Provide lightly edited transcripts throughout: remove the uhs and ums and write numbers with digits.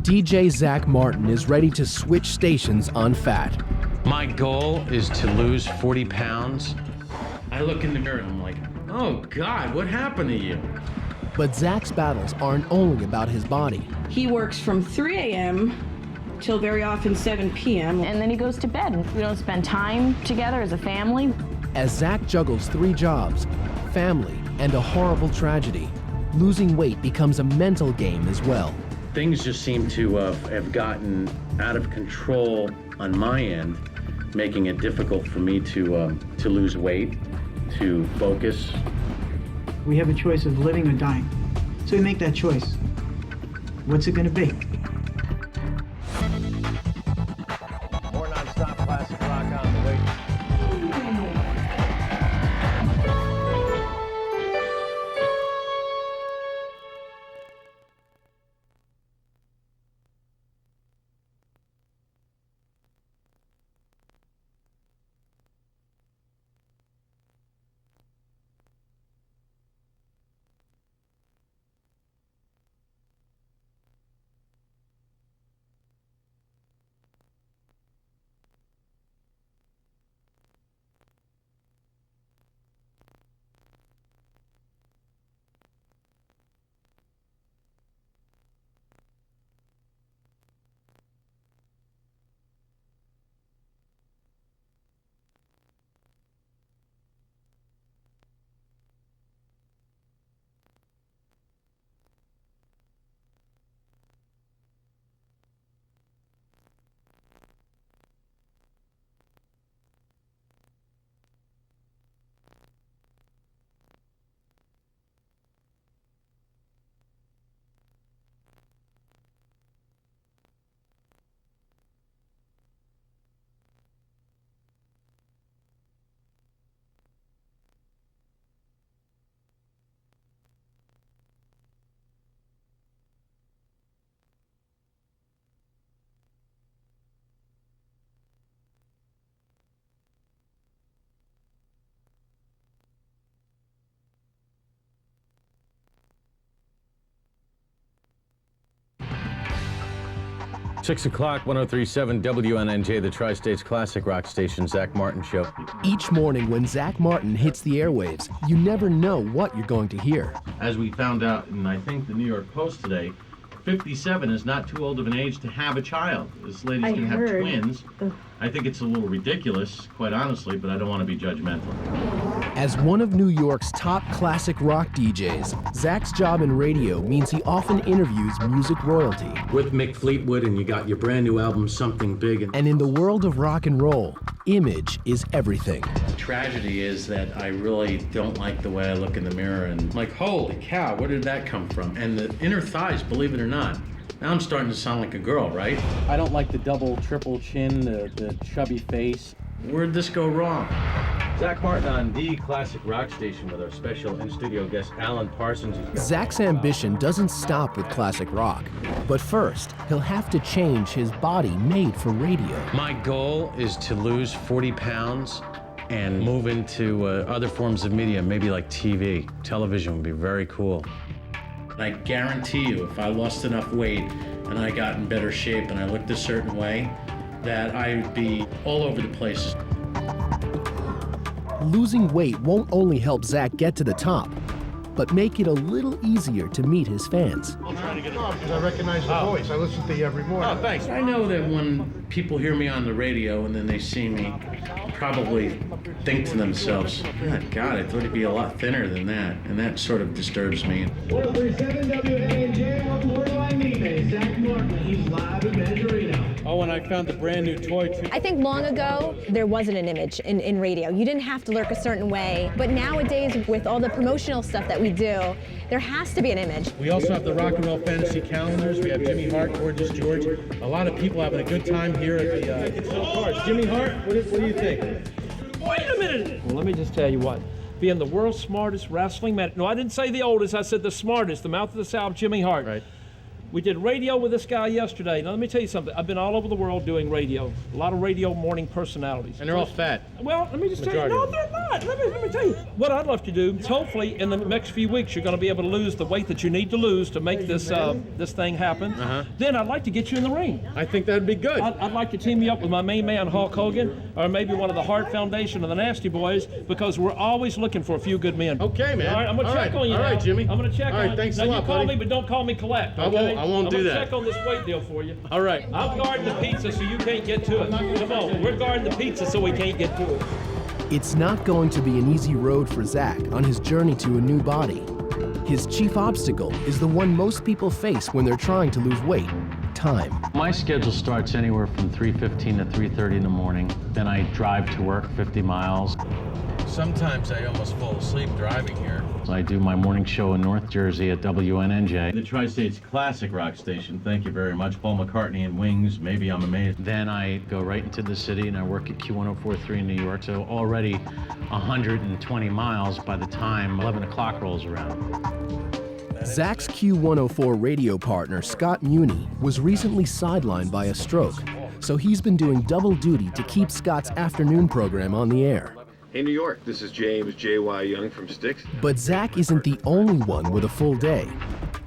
DJ Zach Martin is ready to switch stations on fat. My goal is to lose 40 pounds. I look in the mirror and I'm like, oh God, what happened to you? But Zach's battles aren't only about his body. He works from 3 a.m. till very often 7 p.m. And then he goes to bed. We don't spend time together as a family. As Zach juggles 3 jobs, family, and a horrible tragedy, losing weight becomes a mental game as well. Things just seem to have gotten out of control on my end, making it difficult for me to lose weight, to focus. We have a choice of living or dying. So we make that choice. What's it going to be? More non-stop classic rock on the way. 6 o'clock, 103.7 WNNJ, the Tri-States Classic Rock Station, Zach Martin Show. Each morning when Zach Martin hits the airwaves, you never know what you're going to hear. As we found out in, I think, the New York Post today, 57 is not too old of an age to have a child. This lady's going to have twins. I think it's a little ridiculous, quite honestly, but I don't want to be judgmental. As one of New York's top classic rock DJs, Zach's job in radio means he often interviews music royalty. With Mick Fleetwood, and you got your brand new album, Something Big. And in the world of rock and roll, image is everything. The tragedy is that I really don't like the way I look in the mirror and I'm like, holy cow, where did that come from? And the inner thighs, believe it or not, now I'm starting to sound like a girl, right? I don't like the double, triple chin, the chubby face. Where'd this go wrong? Zach Martin on the Classic Rock Station with our special in-studio guest, Alan Parsons. Zach's ambition doesn't stop with classic rock. But first, he'll have to change his body made for radio. My goal is to lose 40 pounds and move into other forms of media, maybe like TV. Television would be very cool. I guarantee you, if I lost enough weight and I got in better shape and I looked a certain way, that I would be all over the place. Losing weight won't only help Zach get to the top, but make it a little easier to meet his fans. I'm trying to get because I recognize the voice. I listen to you every morning. Oh, thanks. I know that when people hear me on the radio and then they see me, probably think to themselves, God, I thought he'd be a lot thinner than that, and that sort of disturbs me. 103.7 WNNJ, welcome to Where Do I Meet Me? Zach Martin, he's live in Measurino. Oh, and I found the brand new toy, too. I think long ago, there wasn't an image in radio. You didn't have to look a certain way. But nowadays, with all the promotional stuff that we do, there has to be an image. We also have the Rock and Roll Fantasy Calendars. We have Jimmy Hart, Gorgeous George. A lot of people having a good time here at the Concealed Cards. Jimmy Hart, what do you think? Wait a minute! Well, let me just tell you what. Being the world's smartest wrestling man. No, I didn't say the oldest. I said the smartest. The mouth of the South, Jimmy Hart. Right. We did radio with this guy yesterday. Now, let me tell you something. I've been all over the world doing radio. A lot of radio morning personalities. And they're all fat. Well, let me just tell you, no, they're not. Let me tell you. What I'd love to do is hopefully in the next few weeks, you're going to be able to lose the weight that you need to lose to make this this thing happen. Then I'd like to get you in the ring. I think that'd be good. I'd like to team you up with my main man, Hulk Hogan, or maybe one of the Hart Foundation or the Nasty Boys, because we're always looking for a few good men. Okay, man. All right, I'm going to check on you All right, now. Jimmy. I'm going to check on you. All right, thanks a lot, Now, you call buddy. me, but don't call me collect, okay? I won't do that. I'm going to check on this weight deal for you. All right. I'm guarding the pizza so you can't get to it. Come on, we're guarding the pizza so we can't get to it. It's not going to be an easy road for Zach on his journey to a new body. His chief obstacle is the one most people face when they're trying to lose weight: time. My schedule starts anywhere from 3:15 to 3:30 in the morning. Then I drive to work 50 miles. Sometimes I almost fall asleep driving here. I do my morning show in North Jersey at WNNJ. The Tri-States Classic Rock Station. Thank you very much. Paul McCartney and Wings. Maybe I'm amazed. Then I go right into the city and I work at Q1043 in New York. So already 120 miles by the time 11 o'clock rolls around. Zach's Q104 radio partner, Scott Muni, was recently sidelined by a stroke, so he's been doing double duty to keep Scott's afternoon program on the air. Hey, New York, this is James J.Y. Young from Styx. But Zach isn't the only one with a full day.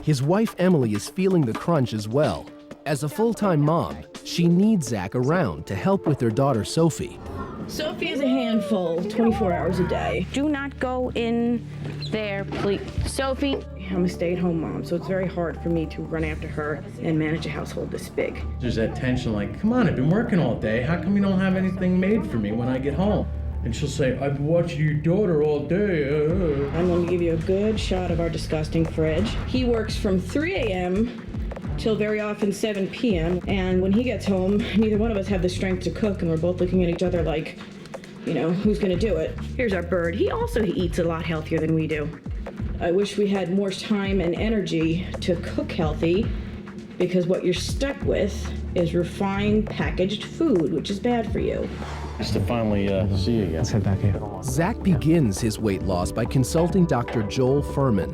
His wife, Emily, is feeling the crunch as well. As a full-time mom, she needs Zach around to help with their daughter, Sophie. Sophie is a handful 24 hours a day. Do not go in there, please. Sophie. I'm a stay-at-home mom, so it's very hard for me to run after her and manage a household this big. There's that tension like, come on, I've been working all day. How come you don't have anything made for me when I get home? And she'll say, I've been watching your daughter all day. I'm going to give you a good shot of our disgusting fridge. He works from 3 a.m. till very often 7 p.m. And when he gets home, neither one of us have the strength to cook, and we're both looking at each other like, you know, who's going to do it? Here's our bird. He eats a lot healthier than we do. I wish we had more time and energy to cook healthy, because what you're stuck with is refined packaged food, which is bad for you. Nice to finally see you again. Let's head back here. Zach begins his weight loss by consulting Dr. Joel Furman.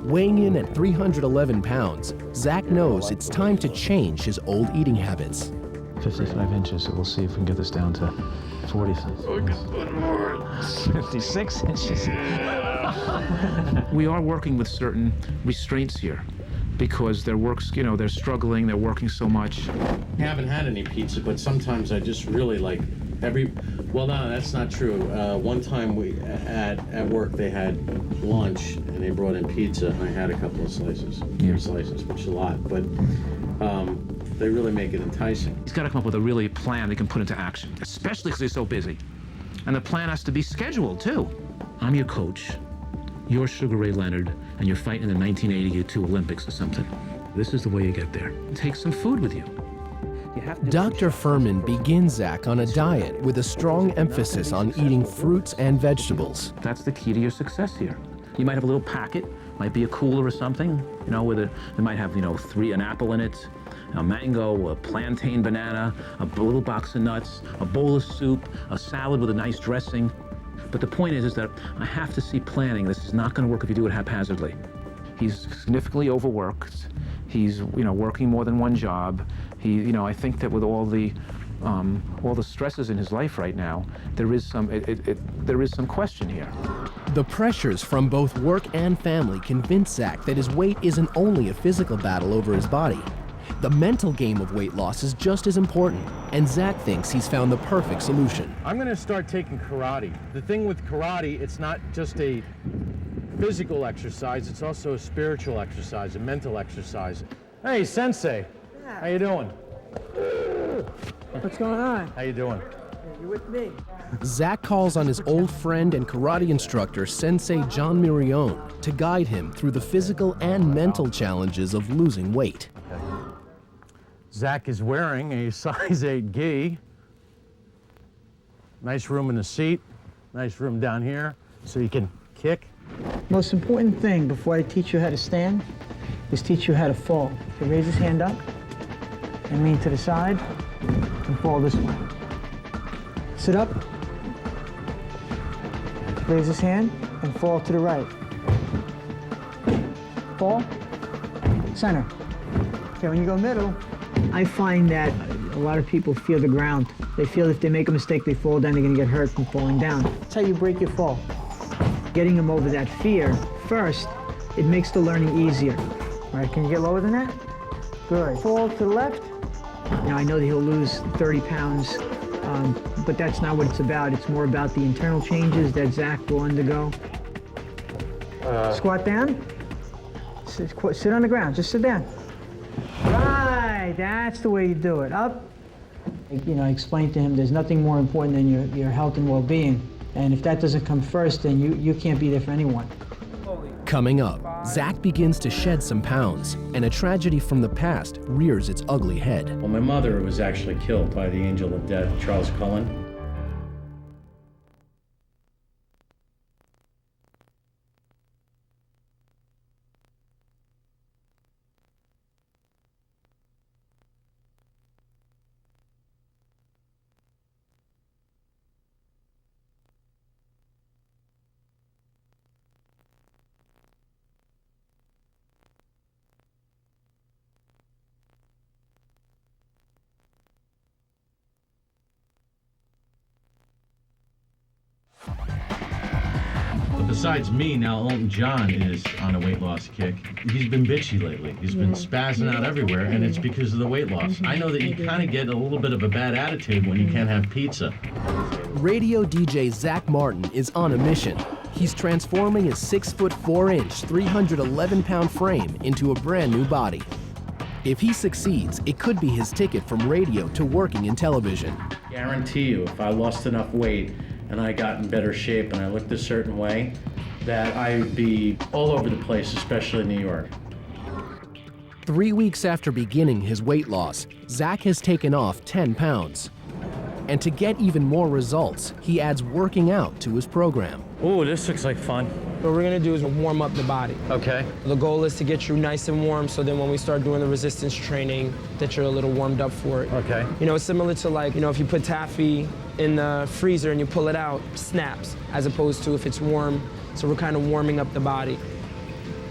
Weighing in at 311 pounds, Zach knows it's time to change his old eating habits. 55 inches, so we'll see if we can get this down to 46. 56 inches. We are working with certain restraints here because their work's, you know, they're struggling, they're working so much. I haven't had any pizza, but sometimes I just really like well, no, that's not true. One time at work they had lunch and they brought in pizza and I had a couple of slices, 3 slices, which is a lot, but they really make it enticing. He's got to come up with a really plan they can put into action, especially because he's so busy. And the plan has to be scheduled too. I'm your coach, you're Sugar Ray Leonard, and you're fighting in the 1982 Olympics or something. This is the way you get there. Take some food with you. Dr. Furman begins Zach on a diet with a strong emphasis on eating fruits and vegetables. That's the key to your success here. You might have a little packet, might be a cooler or something, you know, with it might have, you know, an apple in it, a mango, a plantain banana, a little box of nuts, a bowl of soup, a salad with a nice dressing. But the point is that I have to see planning. This is not going to work if you do it haphazardly. He's significantly overworked. He's, you know, working more than one job. I think that with all the stresses in his life right now, there is some question here. The pressures from both work and family convince Zach that his weight isn't only a physical battle over his body. The mental game of weight loss is just as important, and Zach thinks he's found the perfect solution. I'm going to start taking karate. The thing with karate, it's not just a physical exercise, it's also a spiritual exercise, a mental exercise. Hey, Sensei. How you doing? What's going on? How you doing? You with me? Zach calls on his old friend and karate instructor, Sensei John Mirrione, to guide him through the physical and mental challenges of losing weight. Okay. Zach is wearing a size 8 gi. Nice room in the seat. Nice room down here so you can kick. Most important thing before I teach you how to stand is teach you how to fall. So raise his hand up and lean to the side and fall this way. Sit up, raise his hand and fall to the right. fall. Center. Okay, when you go middle, I find that a lot of people fear the ground. They feel if they make a mistake, they fall down, they're gonna get hurt from falling down. That's how you break your fall. Getting them over that fear first, it makes the learning easier. All right, can you get lower than that? Good. Fall to the left. Now I know that he'll lose 30 pounds, but that's not what it's about. It's more about the internal changes that Zach will undergo. Squat down. Sit on the ground, just sit down. Right, that's the way you do it. Up. You know, I explained to him there's nothing more important than your health and well-being. And if that doesn't come first, then you can't be there for anyone. Coming up, Zach begins to shed some pounds, and a tragedy from the past rears its ugly head. Well, my mother was actually killed by the angel of death, Charles Cullen. Besides me, now Elton John is on a weight loss kick. He's been bitchy lately. He's been spazzing out everywhere, and it's because of the weight loss. I know that you kind of get a little bit of a bad attitude when you can't have pizza. Radio DJ Zach Martin is on a mission. He's transforming his 6'4", 311-pound frame into a brand new body. If he succeeds, it could be his ticket from radio to working in television. Guarantee you, if I lost enough weight and I got in better shape and I looked a certain way, that I'd be all over the place, especially in New York. 3 weeks after beginning his weight loss, Zach has taken off 10 pounds. And to get even more results, he adds working out to his program. Ooh, this looks like fun. What we're gonna do is warm up the body. Okay. The goal is to get you nice and warm, so then when we start doing the resistance training, that you're a little warmed up for it. Okay. You know, it's similar to, like, you know, if you put taffy in the freezer and you pull it out, snaps, as opposed to if it's warm. So we're kind of warming up the body.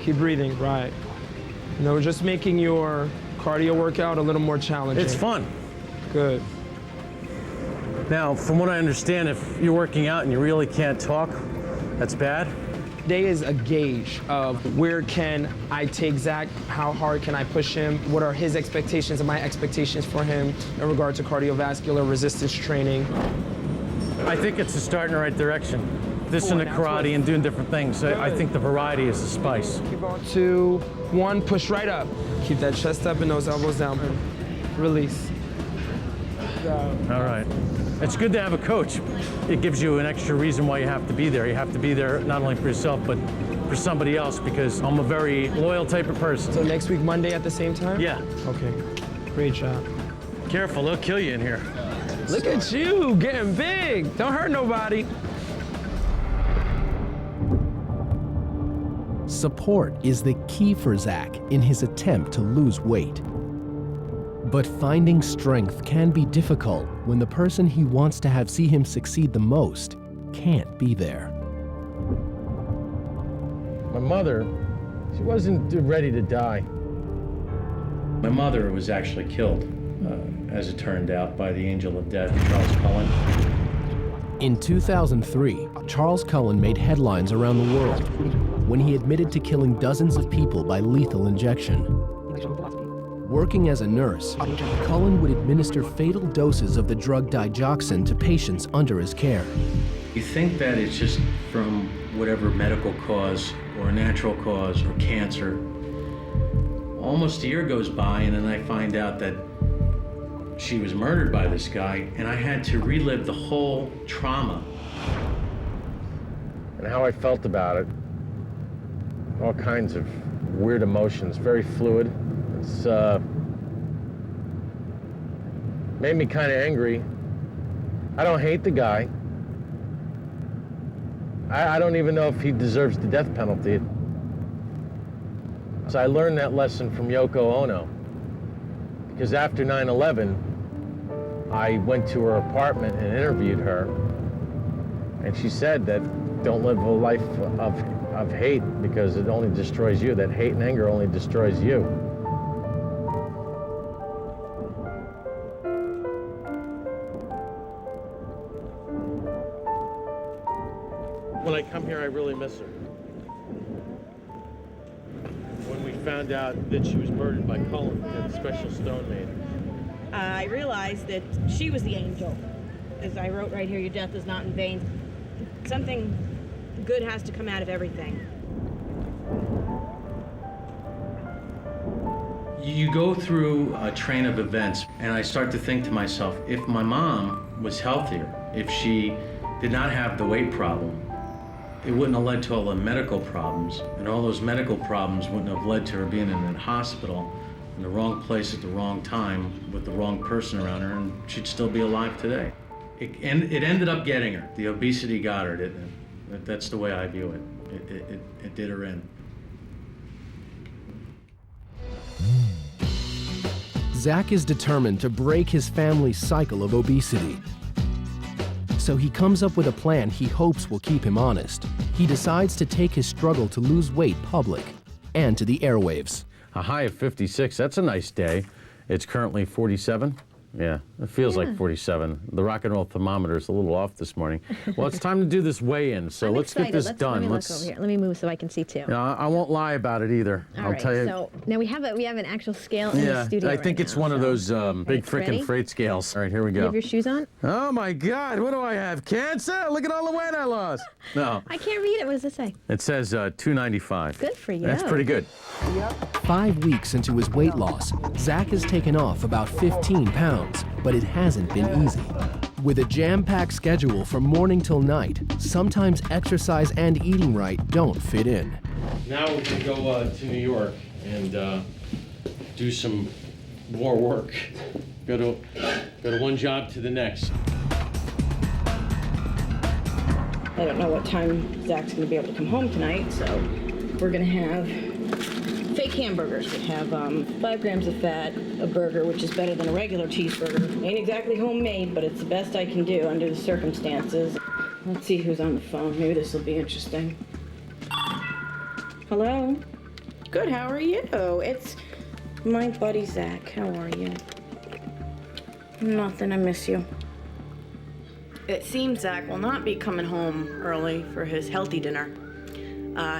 Keep breathing, right. You know, we're just making your cardio workout a little more challenging. It's fun. Good. Now, from what I understand, if you're working out and you really can't talk, that's bad? Today is a gauge of where can I take Zach, how hard can I push him, what are his expectations and my expectations for him in regard to cardiovascular resistance training. I think it's a start in the right direction. This and the karate and doing different things. I think the variety is the spice. Keep going, 2, 1, push right up. Keep that chest up and those elbows down. Release. All right. It's good to have a coach. It gives you an extra reason why you have to be there. You have to be there not only for yourself, but for somebody else, because I'm a very loyal type of person. So next week, Monday at the same time? Yeah. Okay, great job. Careful, they'll kill you in here. Look at you, getting big. Don't hurt nobody. Support is the key for Zach in his attempt to lose weight. But finding strength can be difficult when the person he wants to have see him succeed the most can't be there. My mother, she wasn't ready to die. My mother was actually killed, as it turned out, by the angel of death, Charles Cullen. In 2003, Charles Cullen made headlines around the world when he admitted to killing dozens of people by lethal injection. Working as a nurse, Cullen would administer fatal doses of the drug digoxin to patients under his care. You think that it's just from whatever medical cause or a natural cause or cancer. Almost a year goes by and then I find out that she was murdered by this guy, and I had to relive the whole trauma. And how I felt about it, all kinds of weird emotions, very fluid. It's made me kind of angry. I don't hate the guy. I don't even know if he deserves the death penalty. So I learned that lesson from Yoko Ono. Because after 9/11, I went to her apartment and interviewed her. And she said that don't live a life of of hate, because it only destroys you. That hate and anger only destroys you. When I come here, I really miss her. When we found out that she was murdered by Cullen, that special stone made. I realized that she was the angel. As I wrote right here, your death is not in vain. Something good has to come out of everything. You go through a train of events, and I start to think to myself, if my mom was healthier, if she did not have the weight problem, it wouldn't have led to all the medical problems, and all those medical problems wouldn't have led to her being in a hospital in the wrong place at the wrong time with the wrong person around her, and she'd still be alive today. It ended up getting her. The obesity got her, didn't it? That's the way I view it. It did her in. Zach is determined to break his family's cycle of obesity. So he comes up with a plan he hopes will keep him honest. He decides to take his struggle to lose weight public and to the airwaves. A high of 56, that's a nice day. It's currently 47. Yeah, it feels like 47. The rock and roll thermometer is a little off this morning. Well, it's time to do this weigh-in, so let's get this done. Let me look over here. Let me move so I can see too. I won't lie about it either. I'll tell you. So now we have an actual scale in the studio. I think it's one of those big frickin' freight scales. All right, here we go. You have your shoes on? Oh my God, what do I have? Cancer? Look at all the weight I lost. No. I can't read it. What does it say? It says 295. Good for you. That's pretty good. 5 weeks into his weight loss, Zach has taken off about 15 pounds, but it hasn't been easy. With a jam-packed schedule from morning till night, sometimes exercise and eating right don't fit in. Now we can go to New York and do some more work. Go to one job to the next. I don't know what time Zach's going to be able to come home tonight, so we're going to have fake hamburgers. We have 5 grams of fat, a burger, which is better than a regular cheeseburger. Ain't exactly homemade, but it's the best I can do under the circumstances. Let's see who's on the phone. Maybe this will be interesting. Hello? Good, how are you? It's my buddy Zach. How are you? Nothing, I miss you. It seems Zach will not be coming home early for his healthy dinner.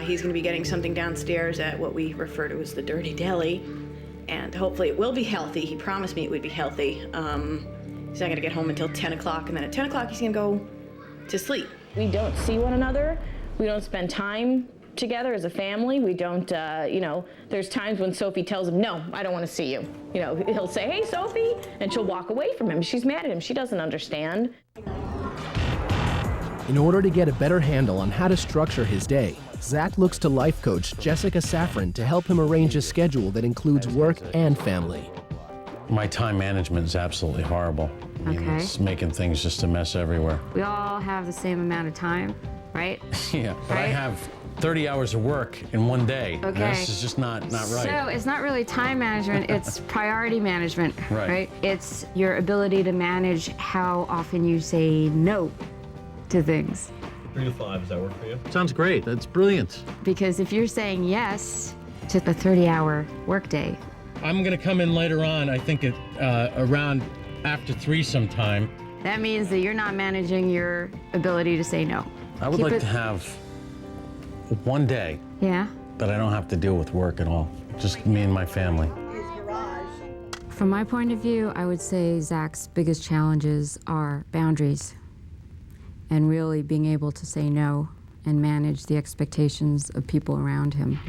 He's going to be getting something downstairs at what we refer to as the Dirty Deli, and hopefully it will be healthy. He promised me it would be healthy. He's not going to get home until 10 o'clock, and then at 10 o'clock he's going to go to sleep. We don't see one another. We don't spend time together as a family. We don't, there's times when Sophie tells him, no, I don't want to see you. He'll say, hey, Sophie, and she'll walk away from him. She's mad at him. She doesn't understand. In order to get a better handle on how to structure his day, Zach looks to life coach Jessica Safran to help him arrange a schedule that includes work and family. My time management is absolutely horrible. Okay. It's making things just a mess everywhere. We all have the same amount of time, right? Yeah, but I have 30 hours of work in one day. Okay. This is just not right. So it's not really time management, it's priority management, right? It's your ability to manage how often you say no to things. 3 to 5, does that work for you? Sounds great. That's brilliant. Because if you're saying yes to the 30-hour workday. I'm going to come in later on, I think around after 3 sometime. That means that you're not managing your ability to say no. I would like to have one day that I don't have to deal with work at all. Just me and my family. From my point of view, I would say Zach's biggest challenges are boundaries and really being able to say no and manage the expectations of people around him.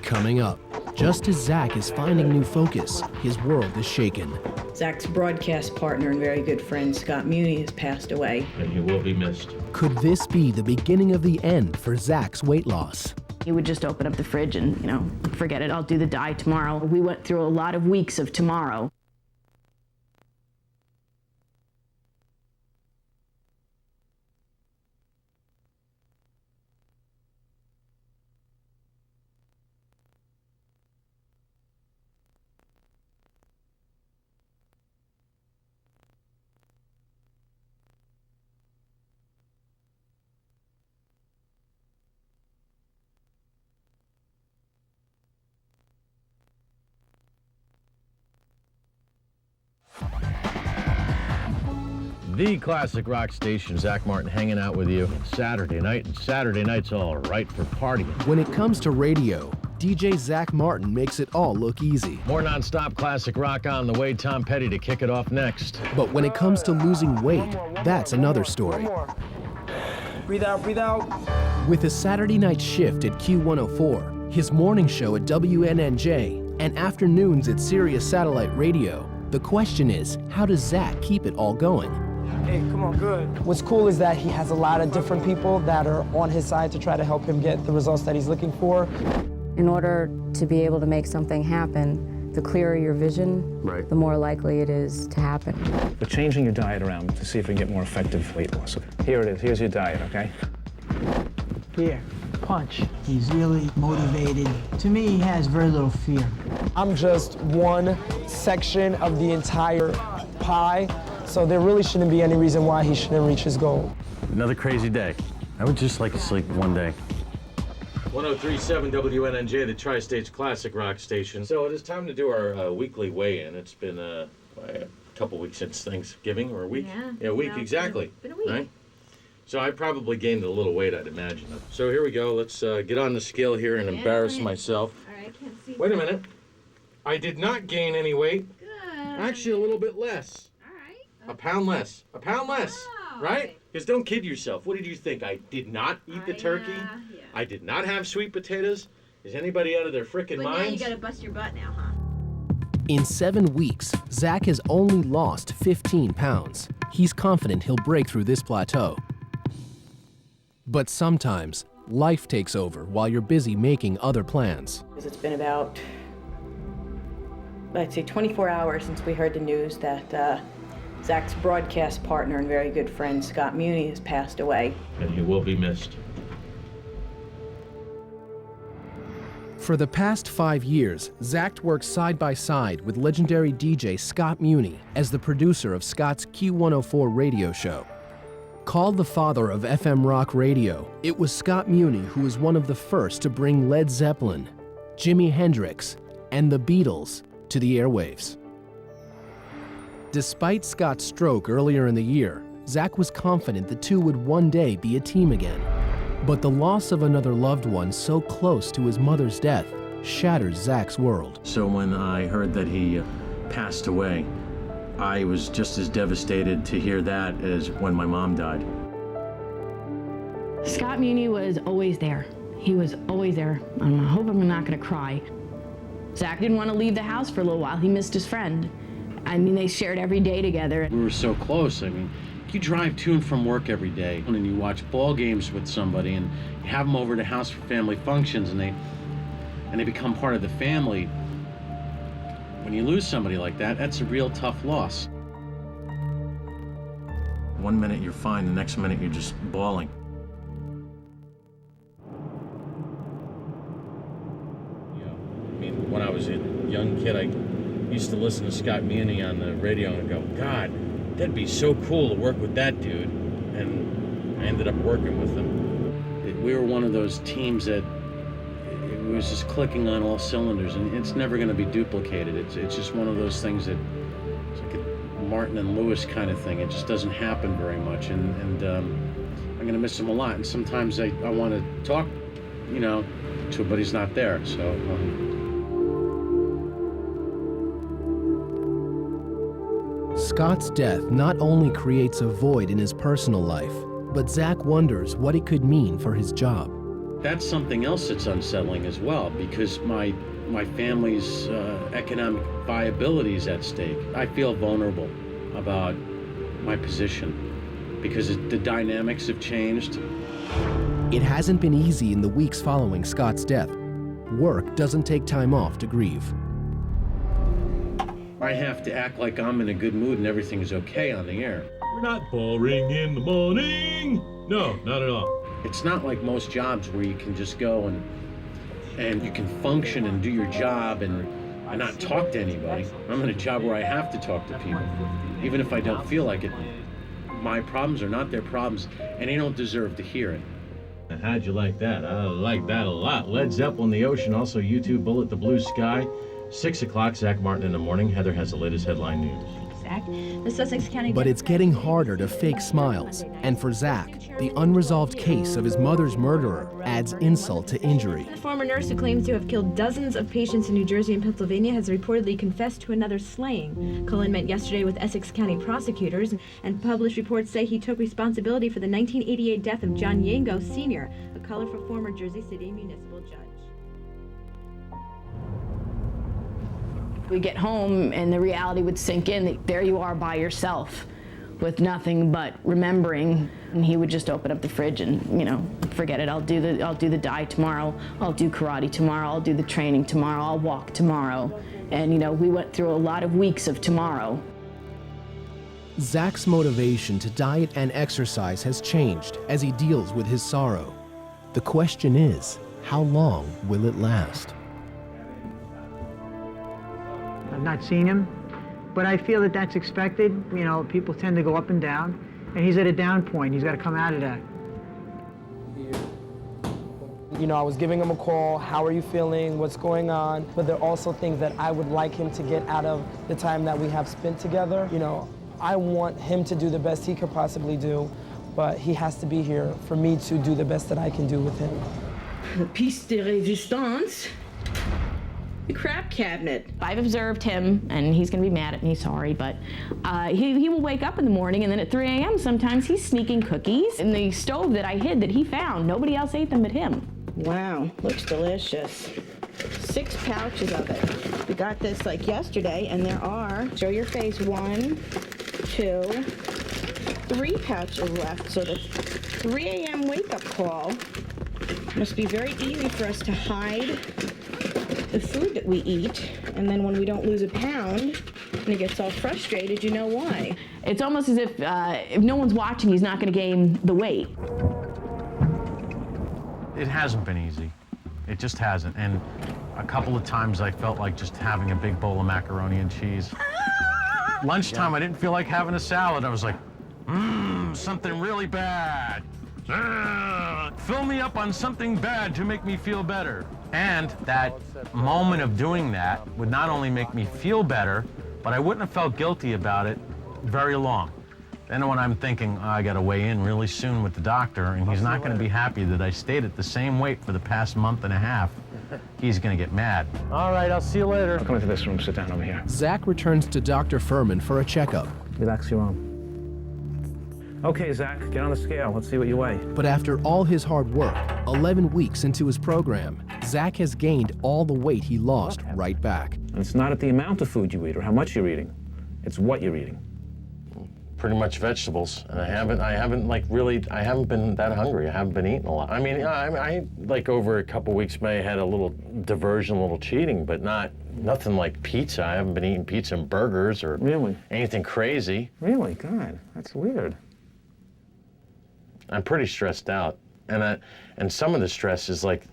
Coming up, just as Zach is finding new focus, his world is shaken. Zach's broadcast partner and very good friend, Scott Muni, has passed away. And you will be missed. Could this be the beginning of the end for Zach's weight loss? He would just open up the fridge and, forget it, I'll do the diet tomorrow. We went through a lot of weeks of tomorrow. The classic rock station, Zach Martin hanging out with you Saturday night, and Saturday night's all right for partying. When it comes to radio, DJ Zach Martin makes it all look easy. More non-stop classic rock on the way. Tom Petty to kick it off next. But when it comes to losing weight, that's another story. Breathe out, breathe out. With his Saturday night shift at Q104, his morning show at WNNJ, and afternoons at Sirius Satellite Radio, the question is, how does Zach keep it all going? Hey, come on, good. What's cool is that he has a lot of different people that are on his side to try to help him get the results that he's looking for. In order to be able to make something happen, the clearer your vision, the more likely it is to happen. We're changing your diet around to see if we can get more effective weight loss. Here it is. Here's your diet, okay? Here, punch. He's really motivated. To me, he has very little fear. I'm just one section of the entire pie, so there really shouldn't be any reason why he shouldn't reach his goal. Another crazy day. I would just like to sleep one day. 103.7 WNNJ, the Tri-States Classic Rock Station. So it is time to do our weekly weigh-in. It's been a couple weeks since Thanksgiving, or a week? Yeah, a week, exactly. Been a week. Right? So I probably gained a little weight, I'd imagine. So here we go. Let's get on the scale here and embarrass myself. All right, I can't see. Wait a minute. I did not gain any weight. Good. Actually, a little bit less. All right. A pound less. A pound less. Wow. Right? Because don't kid yourself. What did you think? I did not eat the turkey? Yeah. I did not have sweet potatoes? Is anybody out of their frickin' minds? But now you gotta bust your butt now, huh? In 7 weeks, Zach has only lost 15 pounds. He's confident he'll break through this plateau. But sometimes, life takes over while you're busy making other plans. It's been about, I'd say 24 hours since we heard the news that Zach's broadcast partner and very good friend, Scott Mirrione, has passed away. And he will be missed. For the past 5 years, Zach worked side by side with legendary DJ Scott Mirrione as the producer of Scott's Q104 radio show. Called the father of FM rock radio, it was Scott Mirrione who was one of the first to bring Led Zeppelin, Jimi Hendrix, and the Beatles to the airwaves. Despite Scott's stroke earlier in the year, Zach was confident the two would one day be a team again. But the loss of another loved one so close to his mother's death shatters Zach's world. So when I heard that he passed away, I was just as devastated to hear that as when my mom died. Scott Mirrione was always there. He was always there. I hope I'm not gonna cry. Zach didn't want to leave the house for a little while. He missed his friend. I mean, they shared every day together. We were so close. I mean, you drive to and from work every day, and you watch ball games with somebody, and you have them over to the house for family functions, and they become part of the family. When you lose somebody like that, that's a real tough loss. One minute you're fine, the next minute you're just bawling. I mean, when I was a young kid, I used to listen to Scott Mirrione on the radio and go, God, that'd be so cool to work with that dude. And I ended up working with him. We were one of those teams that it was just clicking on all cylinders, and it's never going to be duplicated. It's just one of those things that it's like a Martin and Lewis kind of thing. It just doesn't happen very much, and I'm going to miss him a lot. And sometimes I want to talk, to him, but he's not there. So. Scott's death not only creates a void in his personal life, but Zach wonders what it could mean for his job. That's something else that's unsettling as well, because my family's economic viability is at stake. I feel vulnerable about my position because the dynamics have changed. It hasn't been easy in the weeks following Scott's death. Work doesn't take time off to grieve. I have to act like I'm in a good mood and everything's okay on the air. We're not boring in the morning. No, not at all. It's not like most jobs where you can just go and you can function and do your job and not talk to anybody. I'm in a job where I have to talk to people, even if I don't feel like it. My problems are not their problems, and they don't deserve to hear it. How'd you like that? I like that a lot. Led Zeppelin, The Ocean, also YouTube, Bullet, The Blue Sky. 6 o'clock, Zach Martin in the morning. Heather has the latest headline news. attack. The Sussex County... But it's getting harder to fake smiles. And for Zach, the unresolved case of his mother's murderer adds insult to injury. The former nurse who claims to have killed dozens of patients in New Jersey and Pennsylvania has reportedly confessed to another slaying. Cullen met yesterday with Essex County prosecutors, and published reports say he took responsibility for the 1988 death of John Yango Sr., a colorful former Jersey City municipal judge. We get home and the reality would sink in that there you are by yourself with nothing but remembering. And he would just open up the fridge and, you know, forget it. I'll do the dive tomorrow. I'll do karate tomorrow. I'll do the training tomorrow. I'll walk tomorrow. And, you know, we went through a lot of weeks of tomorrow. Zach's motivation to diet and exercise has changed as he deals with his sorrow. The question is, how long will it last? I've not seen him, but I feel that that's expected. You know, people tend to go up and down, and he's at a down point. He's got to come out of that. You know, I was giving him a call, how are you feeling, what's going on? But there are also things that I would like him to get out of the time that we have spent together. You know, I want him to do the best he could possibly do, but he has to be here for me to do the best that I can do with him. The piece de résistance. The crap cabinet. I've observed him, and he's going to be mad at me, sorry, but he will wake up in the morning, and then at 3 a.m. sometimes he's sneaking cookies in the stove that I hid that he found. Nobody else ate them but him. Wow, looks delicious. 6 pouches of it. We got this like yesterday, and there are, show your face, 1, 2, 3 pouches left. So the 3 a.m. wake-up call must be very easy for us to hide the food that we eat, and then when we don't lose a pound and he gets all frustrated, you know why. It's almost as if no one's watching, he's not going to gain the weight. It hasn't been easy. It just hasn't. And a couple of times I felt like just having a big bowl of macaroni and cheese. Lunchtime, I didn't feel like having a salad. I was like, something really bad. Fill me up on something bad to make me feel better. And that moment of doing that would not only make me feel better, but I wouldn't have felt guilty about it very long. Then when I'm thinking, oh, I gotta weigh in really soon with the doctor, and he's not gonna be happy that I stayed at the same weight for the past month and a half, he's gonna get mad. All right, I'll see you later. I'll come into this room, sit down over here. Zach returns to Dr. Furman for a checkup. Relax your arm. Okay, Zach, get on the scale. Let's see what you weigh. But after all his hard work, 11 weeks into his program, Zach has gained all the weight he lost right back. And it's not at the amount of food you eat or how much you're eating. It's what you're eating. Pretty much vegetables, and I haven't been that hungry. I haven't been eating a lot. I mean, I like over a couple weeks may have had a little diversion, a little cheating, but nothing like pizza. I haven't been eating pizza and burgers or anything crazy. Really? God, that's weird. I'm pretty stressed out, and some of the stress is like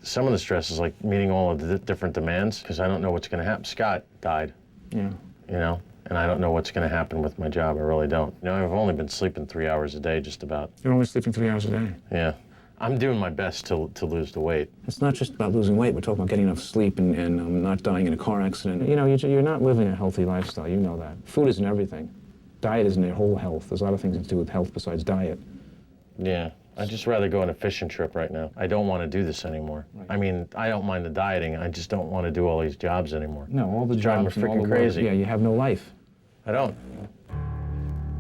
meeting all of the different demands because I don't know what's going to happen. Scott died. Yeah. You know. And I don't know what's going to happen with my job. I really don't. You know, I've only been sleeping 3 hours a day, just about. You're only sleeping 3 hours a day? Yeah. I'm doing my best to lose the weight. It's not just about losing weight. We're talking about getting enough sleep and not dying in a car accident. You know, you're not living a healthy lifestyle. You know that. Food isn't everything. Diet isn't your whole health. There's a lot of things to do with health besides diet. Yeah. I'd just rather go on a fishing trip right now. I don't want to do this anymore. Right. I mean, I don't mind the dieting. I just don't want to do all these jobs anymore. No, all the it's jobs driving me freaking crazy. Yeah, you have no life. I don't.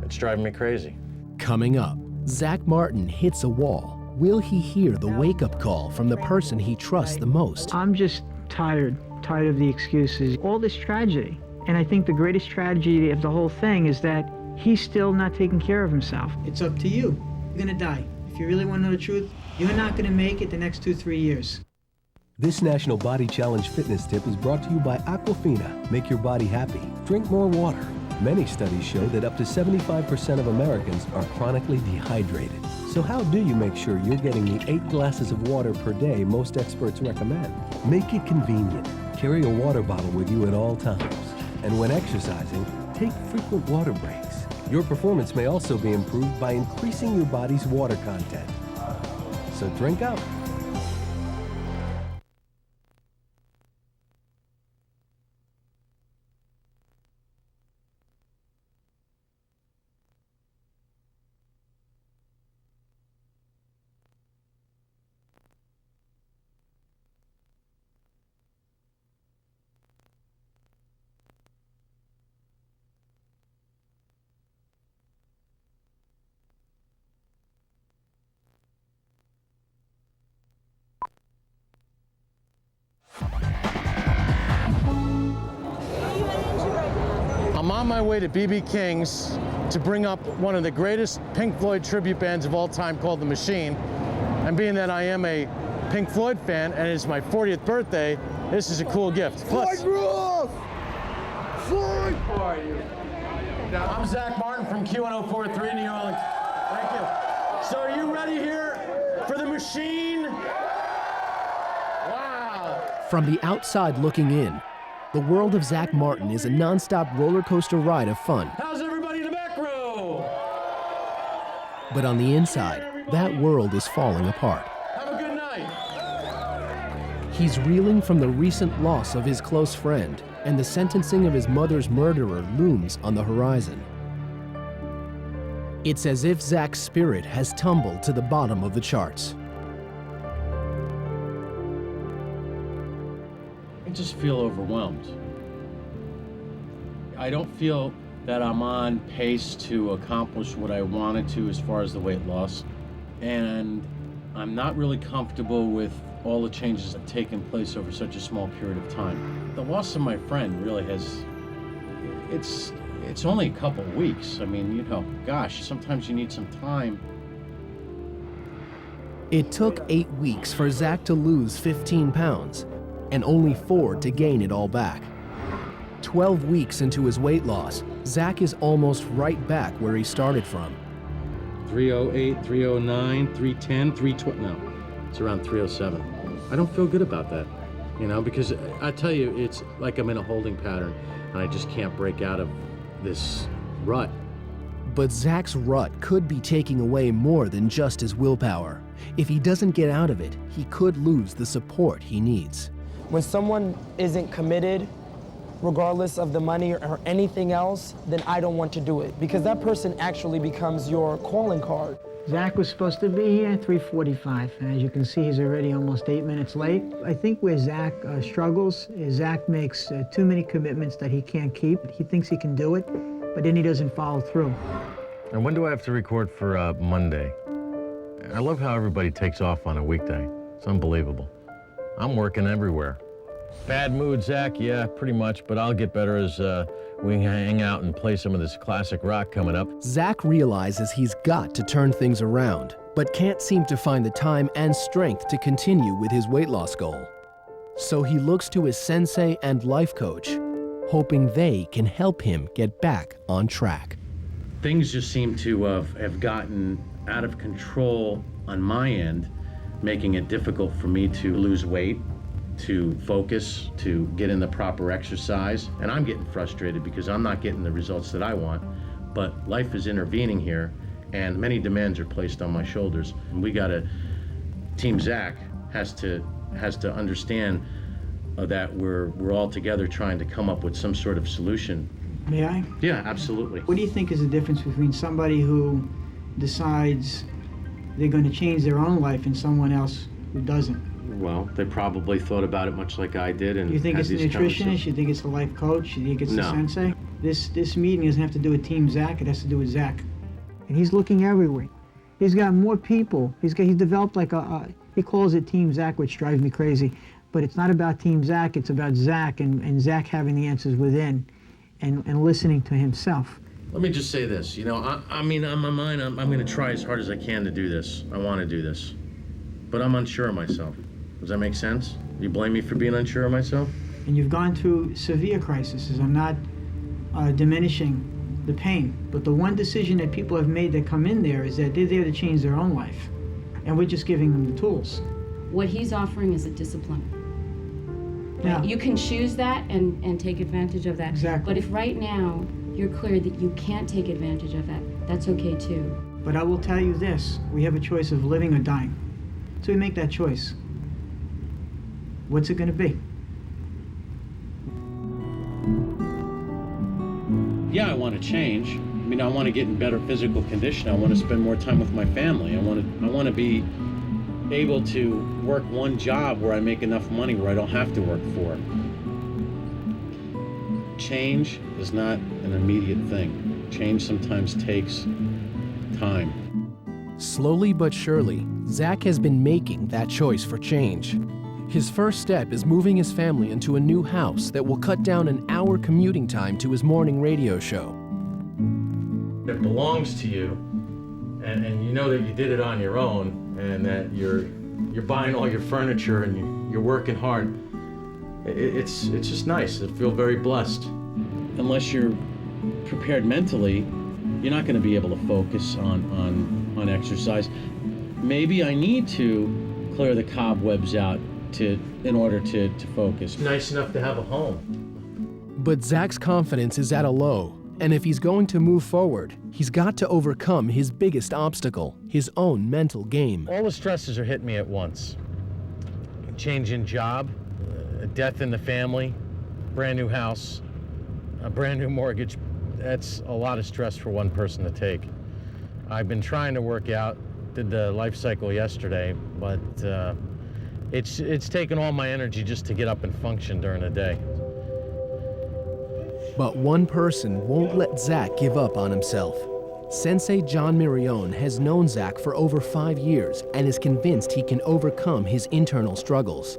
It's driving me crazy. Coming up, Zach Martin hits a wall. Will he hear the wake-up call from the person he trusts the most? I'm just tired of the excuses. All this tragedy. And I think the greatest tragedy of the whole thing is that he's still not taking care of himself. It's up to you. You're gonna die. If you really want to know the truth, you're not gonna make it the next 2-3 years. This National Body Challenge fitness tip is brought to you by Aquafina. Make your body happy. Drink more water. Many studies show that up to 75% of Americans are chronically dehydrated. So how do you make sure you're getting the 8 glasses of water per day most experts recommend? Make it convenient. Carry a water bottle with you at all times. And when exercising, take frequent water breaks. Your performance may also be improved by increasing your body's water content. So drink up. on my way to B.B. King's to bring up one of the greatest Pink Floyd tribute bands of all time called The Machine. And being that I am a Pink Floyd fan and it's my 40th birthday, this is a cool gift. Plus, Floyd rules! Floyd! Who are you? I'm Zach Martin from Q1043 New Orleans. Thank you. So are you ready here for The Machine? Wow. From the outside looking in, the world of Zach Martin is a non-stop roller coaster ride of fun. How's everybody in the back row? But on the inside, that world is falling apart. Have a good night. He's reeling from the recent loss of his close friend, and the sentencing of his mother's murderer looms on the horizon. It's as if Zach's spirit has tumbled to the bottom of the charts. I just feel overwhelmed. I don't feel that I'm on pace to accomplish what I wanted to as far as the weight loss. And I'm not really comfortable with all the changes that have taken place over such a small period of time. The loss of my friend really has, it's only a couple of weeks. I mean, you know, gosh, sometimes you need some time. It took 8 weeks for Zach to lose 15 pounds, and only 4 to gain it all back. 12 weeks into his weight loss, Zach is almost right back where he started from. 308, 309, 310, 312, no, it's around 307. I don't feel good about that, you know, because I tell you, it's like I'm in a holding pattern and I just can't break out of this rut. But Zach's rut could be taking away more than just his willpower. If he doesn't get out of it, he could lose the support he needs. When someone isn't committed, regardless of the money or anything else, then I don't want to do it, because that person actually becomes your calling card. Zach was supposed to be here at 3:45, and as you can see, he's already almost 8 minutes late. I think where Zach struggles is Zach makes too many commitments that he can't keep. He thinks he can do it, but then he doesn't follow through. And when do I have to record for Monday? I love how everybody takes off on a weekday. It's unbelievable. I'm working everywhere. Bad mood, Zach? Yeah, pretty much, but I'll get better as we hang out and play some of this classic rock coming up. Zach realizes he's got to turn things around, but can't seem to find the time and strength to continue with his weight loss goal. So he looks to his sensei and life coach, hoping they can help him get back on track. Things just seem to have gotten out of control on my end, making it difficult for me to lose weight, to focus, to get in the proper exercise. And I'm getting frustrated because I'm not getting the results that I want, but life is intervening here and many demands are placed on my shoulders. And we gotta, Team Zach has to understand that we're all together trying to come up with some sort of solution. May I? Yeah, absolutely. What do you think is the difference between somebody who decides they're going to change their own life and someone else who doesn't? Well, they probably thought about it much like I did. And you think it's the these nutritionist? You think it's the life coach? You think it's No. the sensei? This meeting doesn't have to do with Team Zach. It has to do with Zach. And he's looking everywhere. He's got more people. He's developed like he calls it Team Zach, which drives me crazy. But it's not about Team Zach. It's about Zach and Zach having the answers within and listening to himself. Let me just say this, you know, I mean, on my mind, I'm going to try as hard as I can to do this. I want to do this. But I'm unsure of myself. Does that make sense? You blame me for being unsure of myself? And you've gone through severe crises. I'm not diminishing the pain. But the one decision that people have made that come in there is that they're there to change their own life. And we're just giving them the tools. What he's offering is a discipline. Yeah. You can choose that and take advantage of that. Exactly. But if right now you're clear that you can't take advantage of that, that's okay too. But I will tell you this, we have a choice of living or dying. So we make that choice. What's it going to be? Yeah, I want to change. I mean, I want to get in better physical condition. I want to spend more time with my family. I want to be able to work one job where I make enough money where I don't have to work 4. Change is not an immediate thing. Change sometimes takes time. Slowly but surely, Zach has been making that choice for change. His first step is moving his family into a new house that will cut down an hour commuting time to his morning radio show. It belongs to you, and you know that you did it on your own, and that you're buying all your furniture and you're working hard. It's just nice. I feel very blessed. Unless you're prepared mentally, you're not going to be able to focus on exercise. Maybe I need to clear the cobwebs out in order to focus. Nice enough to have a home. But Zach's confidence is at a low, and if he's going to move forward, he's got to overcome his biggest obstacle, his own mental game. All the stresses are hitting me at once. Change in job, a death in the family, brand new house, a brand new mortgage. That's a lot of stress for one person to take. I've been trying to work out, did the life cycle yesterday, but it's taken all my energy just to get up and function during the day. But one person won't let Zach give up on himself. Sensei John Mirrione has known Zach for over 5 years and is convinced he can overcome his internal struggles.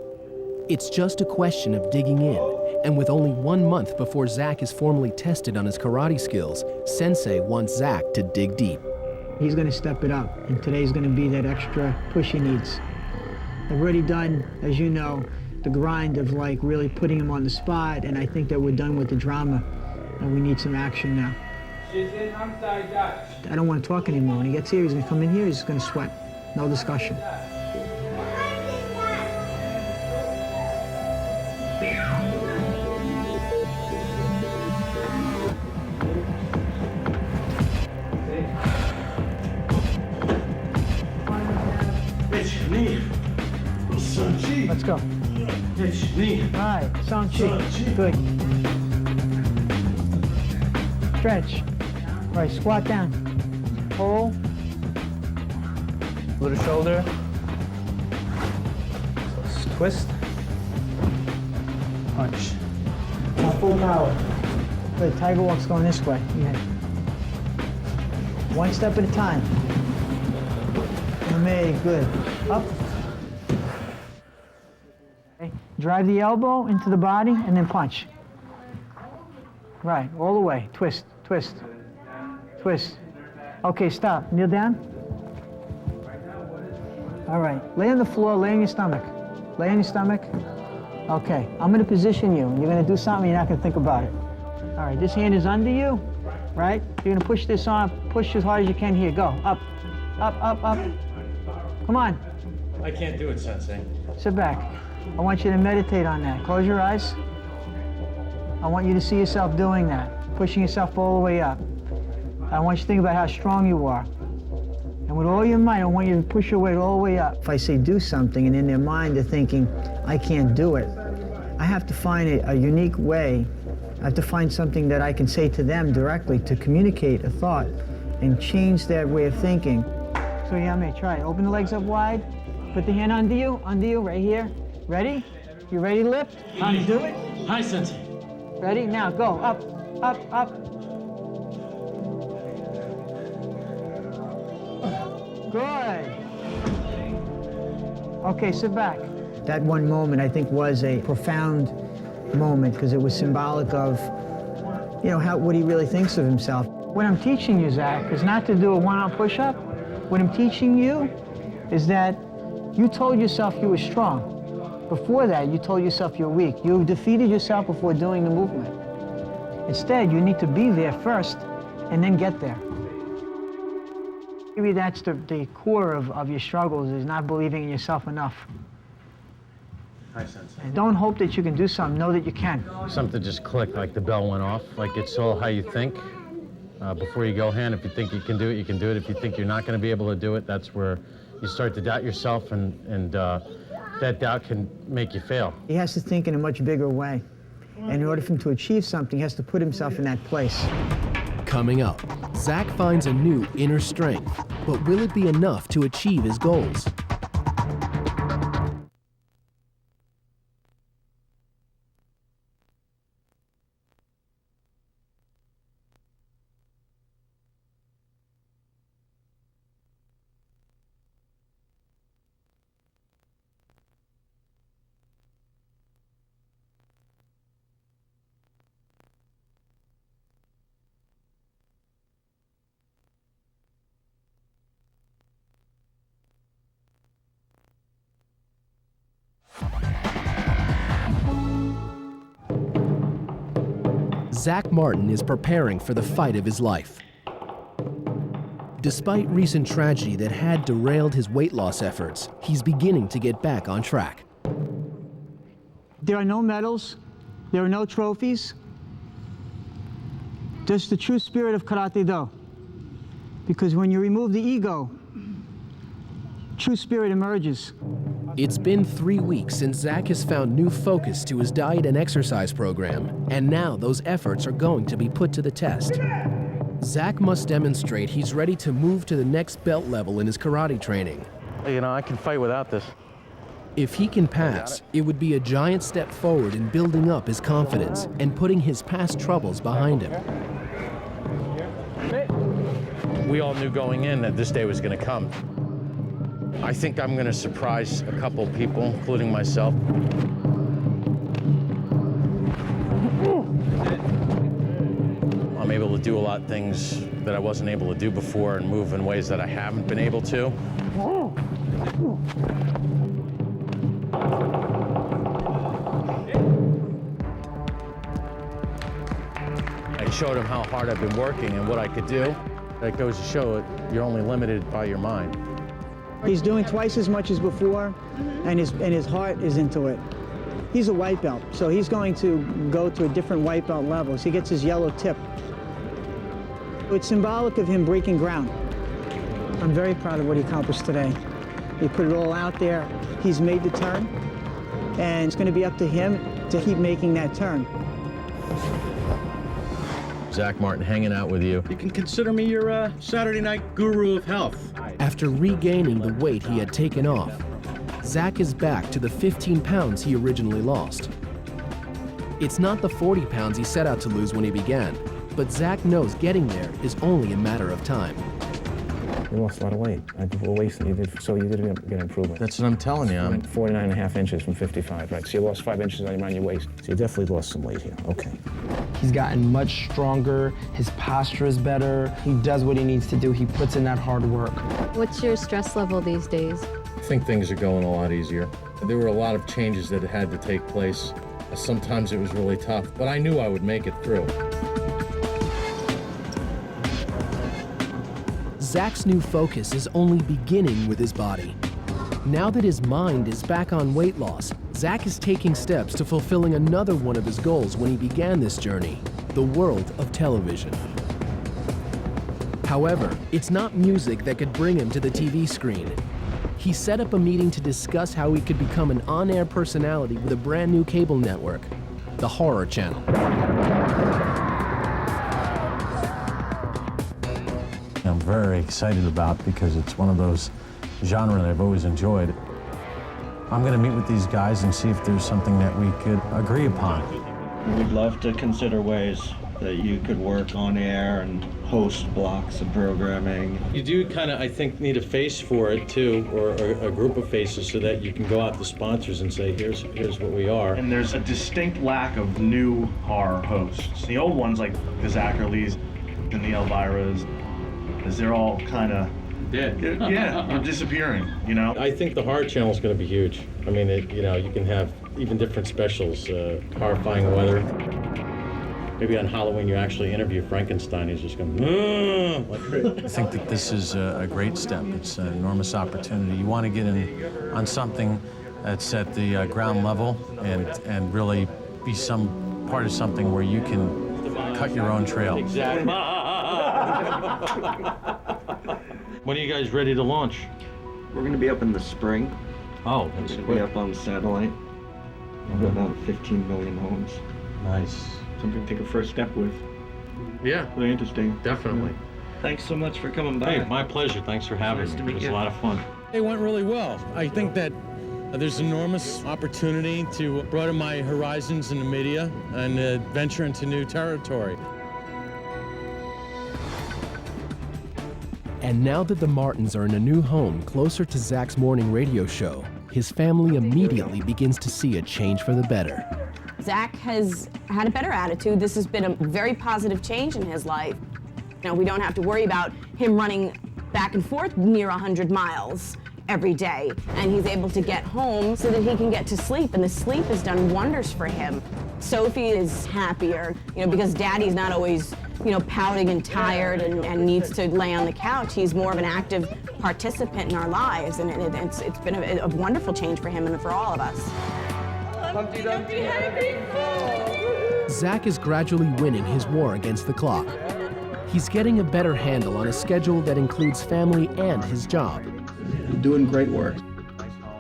It's just a question of digging in, and with only 1 month before Zach is formally tested on his karate skills, Sensei wants Zach to dig deep. He's going to step it up, and today's going to be that extra push he needs. I've already done, as you know, the grind of like really putting him on the spot, and I think that we're done with the drama, and we need some action now. I don't want to talk anymore. When he gets here, he's going to come in here, he's going to sweat. No discussion. Let's go. All right, Song Chi. Good. Stretch. All right, squat down. Pull. Little shoulder. Twist. Punch. Now full power. Good, tiger walk's going this way. Yeah. One step at a time. Amazing, good. Up. Okay. Drive the elbow into the body and then punch. Right, all the way. Twist, twist, twist. Okay, stop. Kneel down. All right, lay on the floor, lay on your stomach. Lay on your stomach. Okay, I'm gonna position you. You're gonna do something, you're not gonna think about it. All right, this hand is under you, right? You're gonna push this arm, push as hard as you can here. Go, up, up, up, up. Come on. I can't do it, Sensei. Sit back. I want you to meditate on that. Close your eyes. I want you to see yourself doing that, pushing yourself all the way up. I want you to think about how strong you are. And with all your might, I want you to push your weight all the way up. If I say do something and in their mind they're thinking, I can't do it, I have to find a unique way. I have to find something that I can say to them directly to communicate a thought and change their way of thinking. So yeah, mate, try it. Open the legs up wide. Put the hand under you, right here. Ready? You ready to lift? Do it. Hi, Sensei. Ready? Now go. Up, up, up. Good. Okay, sit back. That one moment, I think, was a profound moment because it was symbolic of, you know, what he really thinks of himself. What I'm teaching you, Zach, is not to do a one-arm push-up. What I'm teaching you is that you told yourself you were strong. Before that, you told yourself you're weak. You defeated yourself before doing the movement. Instead, you need to be there first and then get there. Maybe that's the core of your struggles, is not believing in yourself enough. Hi, Sensei. And don't hope that you can do something, know that you can. Something just clicked, like the bell went off. Like it's all how you think before you go, hand. If you think you can do it, you can do it. If you think you're not going to be able to do it, that's where you start to doubt yourself, and that doubt can make you fail. He has to think in a much bigger way. And in order for him to achieve something, he has to put himself in that place. Coming up, Zach finds a new inner strength, but will it be enough to achieve his goals? Zach Martin is preparing for the fight of his life. Despite recent tragedy that had derailed his weight loss efforts, he's beginning to get back on track. There are no medals, there are no trophies, just the true spirit of Karate Do. Because when you remove the ego, true spirit emerges. It's been 3 weeks since Zach has found new focus to his diet and exercise program, and now those efforts are going to be put to the test. Zach must demonstrate he's ready to move to the next belt level in his karate training. You know, I can fight without this. If he can pass, it would be a giant step forward in building up his confidence and putting his past troubles behind him. We all knew going in that this day was going to come. I think I'm going to surprise a couple people, including myself. I'm able to do a lot of things that I wasn't able to do before and move in ways that I haven't been able to. I showed him how hard I've been working and what I could do. That goes to show it, you're only limited by your mind. He's doing twice as much as before, and his heart is into it. He's a white belt, so he's going to go to a different white belt level. So he gets his yellow tip. It's symbolic of him breaking ground. I'm very proud of what he accomplished today. He put it all out there. He's made the turn, and it's going to be up to him to keep making that turn. Zach Martin hanging out with you. You can consider me your Saturday night guru of health. After regaining the weight he had taken off, Zach is back to the 15 pounds he originally lost. It's not the 40 pounds he set out to lose when he began, but Zach knows getting there is only a matter of time. You lost a lot of weight. The waist that you did, so you did get improvement. That's what I'm telling you. I'm 49.5 inches from 55, right? So you lost 5 inches around your waist. So you definitely lost some weight here. Okay. He's gotten much stronger. His posture is better. He does what he needs to do. He puts in that hard work. What's your stress level these days? I think things are going a lot easier. There were a lot of changes that had to take place. Sometimes it was really tough, but I knew I would make it through. Zach's new focus is only beginning with his body. Now that his mind is back on weight loss, Zach is taking steps to fulfilling another one of his goals when he began this journey, the world of television. However, it's not music that could bring him to the TV screen. He set up a meeting to discuss how he could become an on-air personality with a brand new cable network, the HART Channel. I'm very excited about because it's one of those genres that I've always enjoyed. I'm going to meet with these guys and see if there's something that we could agree upon. We'd love to consider ways that you could work on air and host blocks of programming. You do kind of, I think, need a face for it too, or a group of faces, so that you can go out to sponsors and say, here's what we are. And there's a distinct lack of new horror hosts. The old ones, like the Zacherleys and the Elviras, they're all kind of dead. Yeah, they're disappearing, you know? I think the HART channel is going to be huge. I mean, you can have even different specials, horrifying weather. Maybe on Halloween you actually interview Frankenstein. He's just going, I think that this is a great step. It's an enormous opportunity. You want to get in on something that's at the ground level and really be some part of something where you can cut your own trail. Exactly. When are you guys ready to launch? We're going to be up in the spring. Oh, that's We're going to be up on satellite. About 15 million homes. Nice. Something to take a first step with. Yeah. Really interesting. Definitely. Thanks so much for coming by. Hey, my pleasure. Thanks for having Nice me. to meet It was you. a lot of fun. It went really well. I think that there's enormous opportunity to broaden my horizons in the media and venture into new territory. And now that the Martins are in a new home closer to Zach's morning radio show, his family immediately begins to see a change for the better. Zach has had a better attitude. This has been a very positive change in his life. We don't have to worry about him running back and forth near 100 miles. every day, and he's able to get home so that he can get to sleep, and the sleep has done wonders for him. Sophie is happier, because Daddy's not always, pouting and tired and needs to lay on the couch. He's more of an active participant in our lives, and it's been a wonderful change for him and for all of us. Humpty Dumpty had a big fall. Zach is gradually winning his war against the clock. He's getting a better handle on a schedule that includes family and his job. You're doing great work.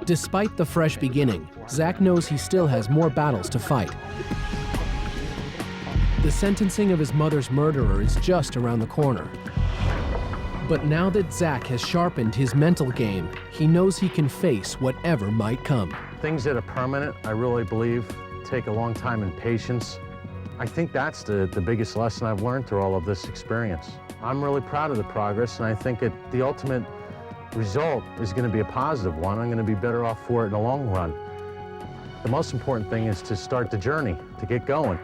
Despite the fresh beginning, Zach knows he still has more battles to fight. The sentencing of his mother's murderer is just around the corner. But now that Zach has sharpened his mental game, he knows he can face whatever might come. Things that are permanent, I really believe, take a long time and patience. I think that's the biggest lesson I've learned through all of this experience. I'm really proud of the progress, and I think the ultimate result is going to be a positive one. I'm going to be better off for it in the long run. The most important thing is to start the journey, to get going.